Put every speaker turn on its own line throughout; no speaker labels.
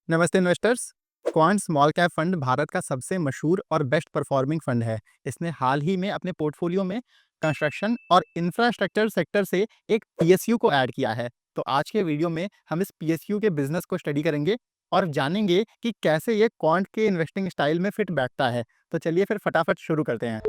नमस्ते investors. Quant small cap fund Bharat का सबसे मशहूर और बेस्ट परफॉर्मिंग फंड है। इसने हाल ही में अपने पोर्टफोलियो में कंस्ट्रक्शन और इंफ्रास्ट्रक्चर सेक्टर से एक पीएसयू को ऐड किया है। तो आज के वीडियो में हम इस पीएसयू के बिजनेस को स्टडी करेंगे और जानेंगे कि कैसे ये क्वांट के इन्वेस्टिंग स्टाइल में फिट बैठता है। तो चलिए फिर फटाफट शुरू करते हैं।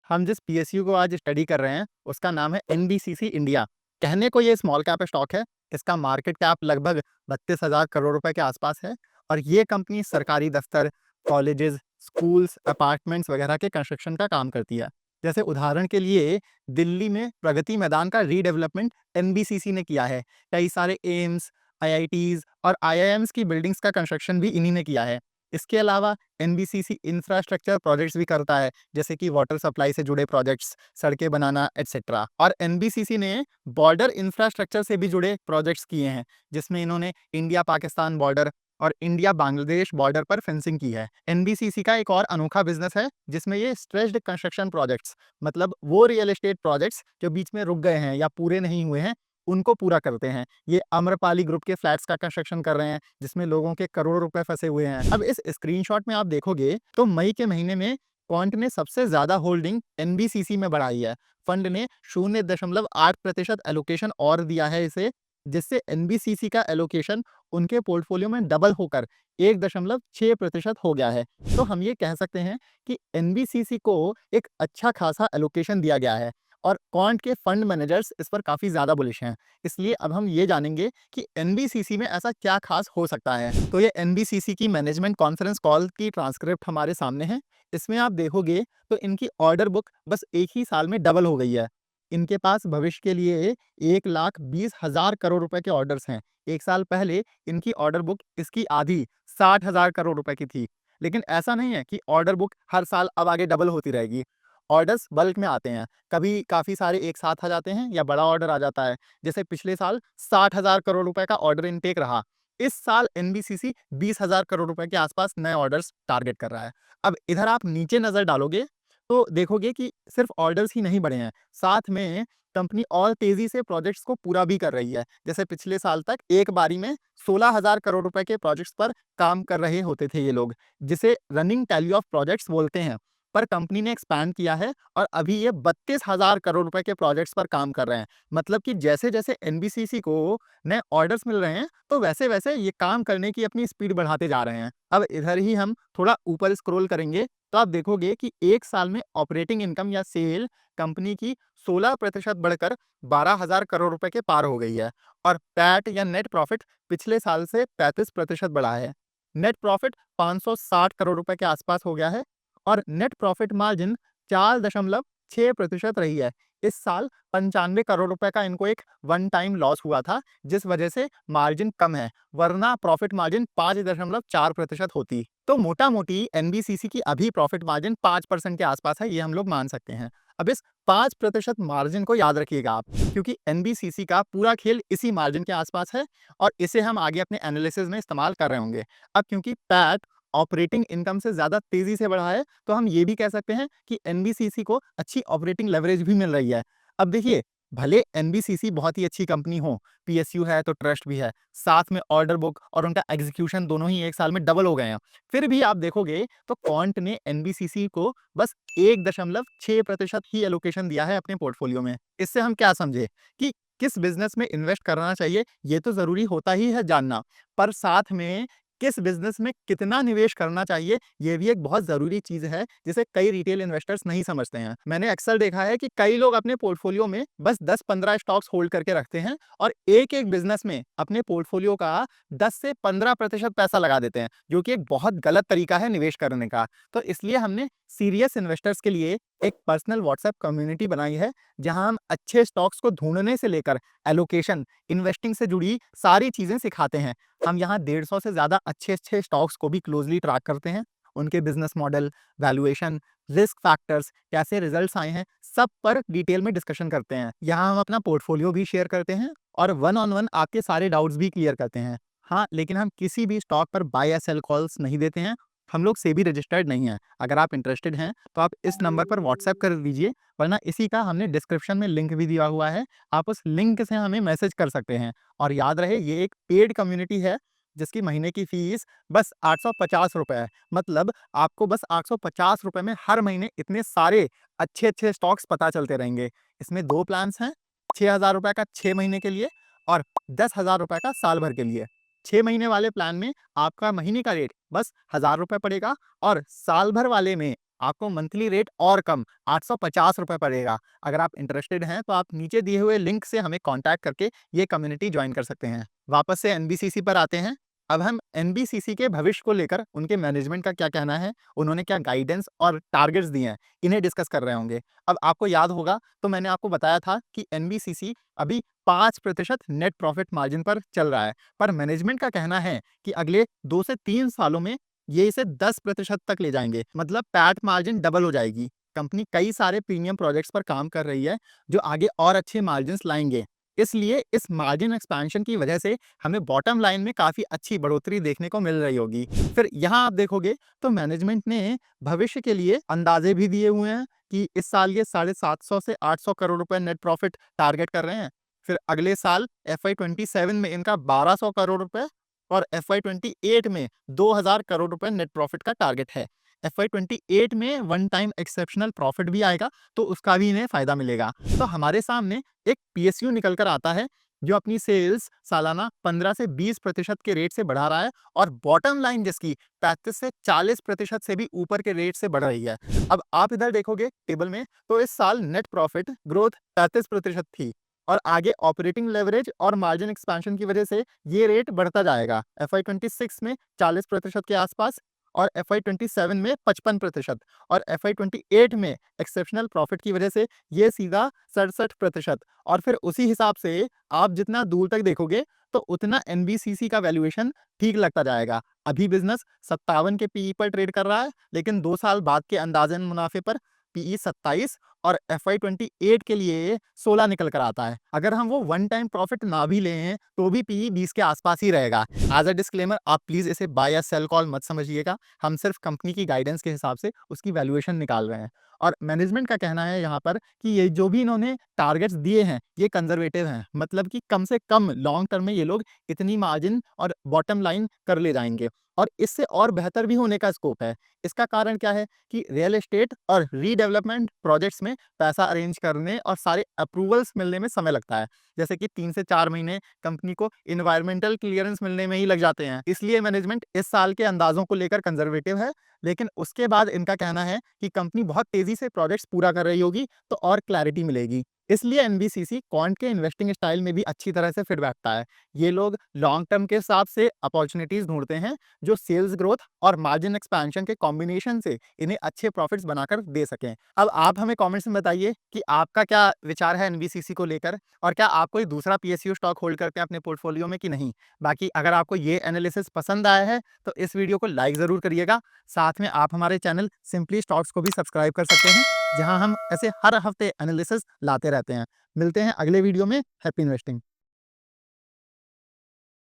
हम जिस पीएसयू को आज स्टडी कर रहे हैं उसका नाम है एनबीसीसी इंडिया। कहने को ये स्मॉल कैप स्टॉक है। इसका मार्केट कैप लगभग 32,000 करोड़ रुपए के आसपास है और ये कंपनी सरकारी दफ्तर, कॉलेजेस, स्कूल्स, अपार्टमेंट्स वगैरह के कंस्ट्रक्शन का काम करती है। जैसे उदाहरण के लिए दिल्ली में प्रगति मैदान का रीडेवलपमेंट एनबीसीसी ने किया है। कई सारे एम्स, आईआईटीज और आईआईएम्स की बिल्डिंग्स का कंस्ट्रक्शन भी इन्हीं ने किया है। इसके अलावा एनबीसीसी इंफ्रास्ट्रक्चर प्रोजेक्ट्स भी करता है, जैसे कि वाटर सप्लाई से जुड़े प्रोजेक्ट्स, सड़कें बनाना एटसेट्रा। और एनबीसीसी ने बॉर्डर इंफ्रास्ट्रक्चर से भी जुड़े प्रोजेक्ट्स किए हैं, जिसमें इन्होंने इंडिया पाकिस्तान बॉर्डर और इंडिया बांग्लादेश बॉर्डर पर फेंसिंग की है। एनबीसीसी का एक और अनोखा बिजनेस है जिसमें ये स्ट्रेच्ड कंस्ट्रक्शन प्रोजेक्ट्स, मतलब वो रियल एस्टेट प्रोजेक्ट्स जो बीच में रुक गए हैं या पूरे नहीं हुए हैं, उनको पूरा करते हैं। ये आम्रपाली ग्रुप के फ्लैट्स का कंस्ट्रक्शन कर रहे हैं जिसमें लोगों के करोड़ों रुपए फंसे हुए हैं। अब इस स्क्रीनशॉट में आप देखोगे तो मई के महीने में क्वांट ने सबसे ज्यादा होल्डिंग एनबीसीसी में बढ़ाई है। फंड ने 0.8% एलोकेशन और दिया है इसे, जिससे एनबीसीसी का एलोकेशन उनके पोर्टफोलियो में डबल होकर 1.6% हो गया है। तो हम ये कह सकते हैं कि एनबीसीसी को एक अच्छा खासा एलोकेशन दिया गया है और क्वांट के फंड मैनेजर्स इस पर काफ़ी ज़्यादा बुलिश हैं। इसलिए अब हम ये जानेंगे कि एनबीसीसी में ऐसा क्या खास हो सकता है। तो ये एनबीसीसी की मैनेजमेंट कॉन्फ्रेंस कॉल की ट्रांसक्रिप्ट हमारे सामने है। इसमें आप देखोगे तो इनकी ऑर्डर बुक बस एक ही साल में डबल हो गई है। इनके पास भविष्य के लिए 1,20,000 करोड़ रुपए के ऑर्डर्स हैं। एक साल पहले इनकी ऑर्डर बुक इसकी आधी 60,000 करोड़ रुपए की थी। लेकिन ऐसा नहीं है कि ऑर्डर बुक हर साल अब आगे डबल होती रहेगी। ऑर्डर्स बल्क में आते हैं, कभी काफ़ी सारे एक साथ आ जाते हैं या बड़ा ऑर्डर आ जाता है। जैसे पिछले साल 60,000 करोड़ रुपए का ऑर्डर इनटेक रहा। इस साल एनबीसीसी 20,000 करोड़ रुपए के आसपास नए ऑर्डर्स टारगेट कर रहा है। अब इधर आप नीचे नज़र डालोगे तो देखोगे कि सिर्फ ऑर्डर्स ही नहीं बढ़े हैं, साथ में कंपनी और तेजी से प्रोजेक्ट्स को पूरा भी कर रही है। जैसे पिछले साल तक एक बारी में 16,000 करोड़ रुपए के प्रोजेक्ट्स पर काम कर रहे होते थे ये लोग, जिसे रनिंग टैली ऑफ प्रोजेक्ट्स बोलते हैं। पर कंपनी ने एक्सपैंड किया है और अभी ये 32,000 करोड़ रुपए के प्रोजेक्ट्स पर काम कर रहे हैं। मतलब कि जैसे जैसे एनबीसीसी को नए ऑर्डर्स मिल रहे हैं तो वैसे वैसे ये काम करने की अपनी स्पीड बढ़ाते जा रहे हैं। अब इधर ही हम थोड़ा ऊपर स्क्रॉल करेंगे तो आप देखोगे कि एक साल में ऑपरेटिंग इनकम या सेल कंपनी की 16% बढ़कर 12,000 करोड़ रुपए के पार हो गई है और पैट या नेट प्रॉफिट पिछले साल से 35% बढ़ा है। नेट प्रॉफिट 560 करोड़ रुपए के आसपास हो गया है और नेट प्रॉफिट मार्जिन 4.6% रही है। इस साल 95 करोड़ रुपए का इनको एक वन टाइम लॉस हुआ था, जिस वजह से मार्जिन कम है, वरना प्रॉफिट मार्जिन 5.4% होती। तो मोटा मोटी एनबीसीसी की अभी प्रॉफिट मार्जिन 5% के आसपास है, ये हम लोग मान सकते हैं। अब इस 5% मार्जिन को याद रखिएगा आप, क्योंकि एनबीसीसी का पूरा खेल इसी मार्जिन के आसपास है और इसे हम आगे अपने एनालिसिस में इस्तेमाल कर रहे होंगे। अब क्योंकि पैट ऑपरेटिंग इनकम से ज़्यादा तेज़ी से बढ़ा है, तो हम ये भी कह सकते हैं कि एनबीसीसी को अच्छी ऑपरेटिंग लेवरेज भी मिल रही है। अब देखिए, भले एनबीसीसी बहुत ही अच्छी कंपनी हो, पीएसयू है तो ट्रस्ट भी है, साथ में ऑर्डर बुक और उनका एग्जीक्यूशन दोनों ही एक साल में डबल हो गए हैं। फिर भी आप देखोगे तो क्वांट ने एनबीसीसी को बस 1.6% ही एलोकेशन दिया है अपने पोर्टफोलियो में। इससे हम क्या समझे कि किस बिज़नेस में इन्वेस्ट करना चाहिए, ये तो ज़रूरी होता ही है जानना, पर साथ में किस बिज़नेस में कितना निवेश करना चाहिए, ये भी एक बहुत ज़रूरी चीज़ है, जिसे कई रिटेल इन्वेस्टर्स नहीं समझते हैं। मैंने अक्सर देखा है कि कई लोग अपने पोर्टफोलियो में बस 10-15 स्टॉक्स होल्ड करके रखते हैं और एक-एक बिज़नेस में अपने पोर्टफोलियो का 10 से 15% पैसा लगा देते हैं, जो कि एक बहुत गलत तरीका है निवेश करने का। तो इसलिए हमने सीरियस इन्वेस्टर्स के लिए एक पर्सनल व्हाट्सएप कम्युनिटी बनाई है, जहां हम अच्छे स्टॉक्स को ढूंढने से लेकर एलोकेशन, इन्वेस्टिंग से जुड़ी सारी चीज़ें सिखाते हैं। हम यहाँ 150 से ज़्यादा अच्छे-अच्छे स्टॉक्स को भी क्लोज़ली ट्रैक करते हैं। उनके business model, valuation, risk factors, कैसे रिजल्ट्स आए हैं, सब पर डिटेल में डिस्कशन करते हैं। यहाँ हम अपना पोर्टफोलियो भी शेयर करते हैं और वन ऑन वन आपके सारे डाउट्स भी क्लियर करते हैं। हाँ, लेकिन हम किसी भी स्टॉक पर बाय या सेल कॉल्स नहीं देते हैं। हम लोग सेबी रजिस्टर्ड नहीं है। अगर आप इंटरेस्टेड हैं तो आप इस नंबर पर व्हाट्सएप कर दीजिए, वरना इसी का हमने डिस्क्रिप्शन में लिंक भी दिया हुआ है, आप उस लिंक से हमें मैसेज कर सकते हैं। और याद रहे ये एक पेड कम्युनिटी है जिसकी महीने की फीस बस 850 रुपए है। मतलब आपको बस 850 रुपए में हर महीने इतने सारे अच्छे-अच्छे स्टॉक्स पता चलते रहेंगे। इसमें 2 प्लान्स हैं, 6000 रुपए का 6 महीने के लिए और 10,000 रुपए का साल भर के लिए। 6 महीने वाले प्लान में आपका महीने का रेट बस 1000 रुपए पड़ेगा और साल भर वाले में आपको मंथली रेट और कम 850 रुपए पड़ेगा। अगर आप इंटरेस्टेड हैं तो आप नीचे दिए हुए लिंक से हमें कॉन्टैक्ट करके ये कम्युनिटी ज्वाइन कर सकते हैं। वापस से एनबीसीसी पर आते हैं। अब हम एनबीसीसी के भविष्य को लेकर उनके मैनेजमेंट का क्या कहना है, उन्होंने क्या गाइडेंस और टारगेट्स दिए हैं, इन्हें डिस्कस कर रहे होंगे। अब आपको याद होगा तो मैंने आपको बताया था कि एनबीसीसी अभी 5% नेट प्रॉफिट मार्जिन पर चल रहा है, पर मैनेजमेंट का कहना है कि अगले 2 से 3 सालों में ये इसे 10% तक ले जाएंगे, मतलब पैट मार्जिन डबल हो जाएगी। कंपनी कई सारे प्रीमियम प्रोजेक्ट्स पर काम कर रही है जो आगे और अच्छे मार्जिन्स लाएंगे। इसलिए इस मार्जिन एक्सपेंशन की वजह से हमें बॉटम लाइन में काफी अच्छी बढ़ोतरी देखने को मिल रही होगी। फिर यहाँ आप देखोगे तो मैनेजमेंट ने भविष्य के लिए अंदाजे भी दिए हुए हैं कि इस साल ये 750 से 800 करोड़ रुपए नेट प्रॉफिट टारगेट कर रहे हैं। फिर अगले साल FY27 में इनका 1200 करोड़ रुपए और FY28 में 2000 करोड़ रुपए नेट प्रॉफिट का टारगेट है। FY28 में वन टाइम एक्सेप्शनल प्रॉफिट भी आएगा तो उसका भी इन्हें फायदा मिलेगा। तो हमारे सामने एक पीएसयू निकल कर आता है जो अपनी सेल्स सालाना 15 से 20% के रेट से बढ़ा रहा है और बॉटम लाइन जिसकी 35 से 40% से भी ऊपर के रेट से बढ़ रही है। अब आप इधर देखोगे टेबल में तो इस साल नेट प्रॉफिट ग्रोथ 33% थी और आगे ऑपरेटिंग लेवरेज और मार्जिन एक्सपेंशन की वजह से ये रेट बढ़ता जाएगा। FY26 में 40% के आसपास और FY27 में 55% और FY28 में एक्सेप्शनल प्रॉफिट की वजह से ये सीधा 67%। और फिर उसी हिसाब से आप जितना दूर तक देखोगे तो उतना एनबीसीसी का वैल्यूएशन ठीक लगता जाएगा। अभी बिजनेस 57 के पीई पर ट्रेड कर रहा है, लेकिन 2 साल बाद के अंदाजन मुनाफे पर पीई 27 और FY28 के लिए 16 निकल कर आता है। अगर हम वो वन टाइम प्रॉफिट ना भी लें तो भी पीई 20 के आसपास ही रहेगा। एज अ डिस्क्लेमर आप प्लीज इसे बाय या सेल कॉल मत समझिएगा, हम सिर्फ कंपनी की गाइडेंस के हिसाब से उसकी वैल्यूएशन निकाल रहे हैं। और मैनेजमेंट का कहना है यहाँ पर कि ये जो भी इन्होंने टारगेट्स दिए हैं ये कंजर्वेटिव हैं, मतलब कि कम से कम लॉन्ग टर्म में ये लोग इतनी मार्जिन और बॉटम लाइन कर ले जाएंगे और इससे और बेहतर भी होने का स्कोप है। इसका कारण क्या है कि रियल एस्टेट और रीडेवलपमेंट प्रोजेक्ट्स में पैसा अरेंज करने और सारे अप्रूवल्स मिलने में समय लगता है, जैसे कि 3 से 4 महीने कंपनी को इन्वायरमेंटल क्लियरेंस मिलने में ही लग जाते हैं। इसलिए मैनेजमेंट इस साल के अंदाजों को लेकर कंजर्वेटिव है, लेकिन उसके बाद इनका कहना है कि कंपनी बहुत तेजी से प्रोजेक्ट्स पूरा कर रही होगी तो और क्लैरिटी मिलेगी। इसलिए एनबीसीसी क्वांट के इन्वेस्टिंग स्टाइल में भी अच्छी तरह से फिट बैठता है। ये लोग लॉन्ग टर्म के हिसाब से अपॉर्चुनिटीज ढूंढते हैं जो सेल्स ग्रोथ और मार्जिन एक्सपेंशन के कॉम्बिनेशन से इन्हें अच्छे प्रॉफिट्स बनाकर दे सकें। अब आप हमें कमेंट्स में बताइए कि आपका क्या विचार है एनबीसीसी को लेकर और क्या आप कोई दूसरा पीएसयू स्टॉक होल्ड करते हैं अपने पोर्टफोलियो में कि नहीं। बाकी अगर आपको ये एनालिसिस पसंद आया है तो इस वीडियो को लाइक जरूर करिएगा। साथ में आप हमारे चैनल सिंपली स्टॉक्स को भी सब्सक्राइब कर सकते हैं, जहां हम ऐसे हर हफ्ते एनालिसिस लाते रहते हैं। मिलते हैं अगले वीडियो में। Happy investing.